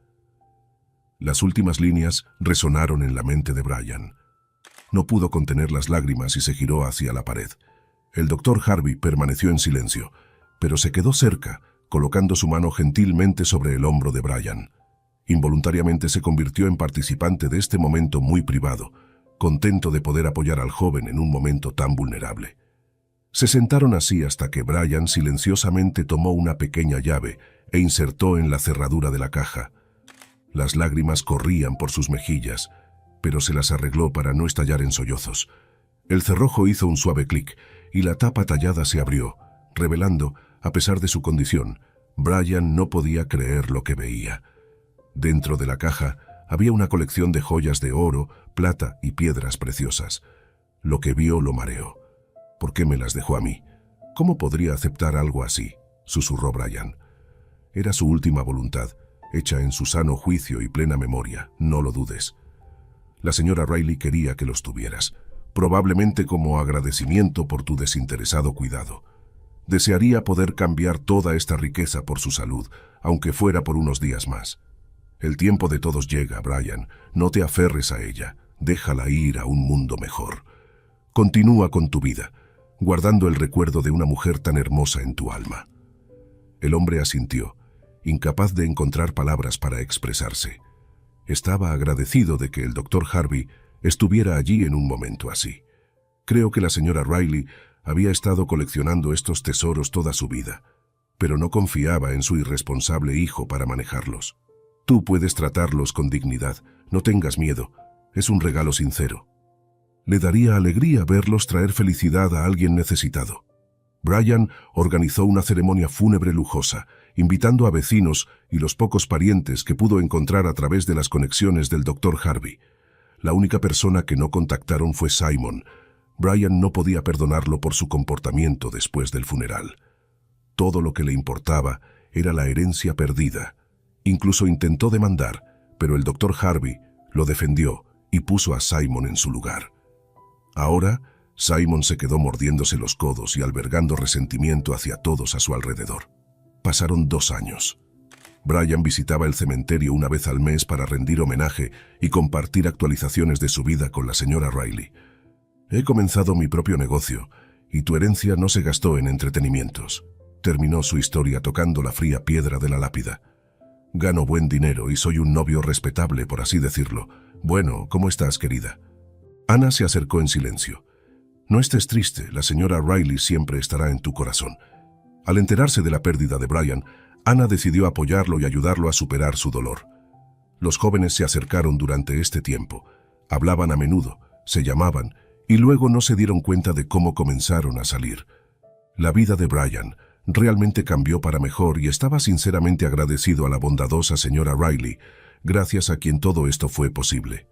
Las últimas líneas resonaron en la mente de Brian. No pudo contener las lágrimas y se giró hacia la pared. El doctor Harvey permaneció en silencio, pero se quedó cerca, colocando su mano gentilmente sobre el hombro de Brian. Involuntariamente se convirtió en participante de este momento muy privado, contento de poder apoyar al joven en un momento tan vulnerable. Se sentaron así hasta que Brian silenciosamente tomó una pequeña llave e insertó en la cerradura de la caja. Las lágrimas corrían por sus mejillas, pero se las arregló para no estallar en sollozos. El cerrojo hizo un suave clic y la tapa tallada se abrió, revelando, a pesar de su condición, Brian no podía creer lo que veía. Dentro de la caja había una colección de joyas de oro, plata y piedras preciosas. Lo que vio lo mareó. «¿Por qué me las dejó a mí? ¿Cómo podría aceptar algo así?», susurró Brian. Era su última voluntad, hecha en su sano juicio y plena memoria, no lo dudes. La señora Riley quería que los tuvieras, probablemente como agradecimiento por tu desinteresado cuidado. Desearía poder cambiar toda esta riqueza por su salud, aunque fuera por unos días más. El tiempo de todos llega, Brian. No te aferres a ella. Déjala ir a un mundo mejor. Continúa con tu vida, guardando el recuerdo de una mujer tan hermosa en tu alma». El hombre asintió, incapaz de encontrar palabras para expresarse. Estaba agradecido de que el doctor Harvey estuviera allí en un momento así. Creo que la señora Riley había estado coleccionando estos tesoros toda su vida, pero no confiaba en su irresponsable hijo para manejarlos. Tú puedes tratarlos con dignidad, no tengas miedo, es un regalo sincero. Le daría alegría verlos traer felicidad a alguien necesitado. Brian organizó una ceremonia fúnebre lujosa, invitando a vecinos y los pocos parientes que pudo encontrar a través de las conexiones del doctor Harvey. La única persona que no contactaron fue Simon. Brian no podía perdonarlo por su comportamiento después del funeral. Todo lo que le importaba era la herencia perdida. Incluso intentó demandar, pero el Dr. Harvey lo defendió y puso a Simon en su lugar. Ahora, Simon se quedó mordiéndose los codos y albergando resentimiento hacia todos a su alrededor. Pasaron 2 años. Brian visitaba el cementerio una vez al mes para rendir homenaje y compartir actualizaciones de su vida con la señora Riley. «He comenzado mi propio negocio, y tu herencia no se gastó en entretenimientos», terminó su historia tocando la fría piedra de la lápida. «Gano buen dinero y soy un novio respetable, por así decirlo. Bueno, ¿cómo estás, querida?» Ana se acercó en silencio. «No estés triste, la señora Riley siempre estará en tu corazón». Al enterarse de la pérdida de Brian, Ana decidió apoyarlo y ayudarlo a superar su dolor. Los jóvenes se acercaron durante este tiempo, hablaban a menudo, se llamaban y luego no se dieron cuenta de cómo comenzaron a salir. La vida de Brian realmente cambió para mejor y estaba sinceramente agradecido a la bondadosa señora Riley, gracias a quien todo esto fue posible.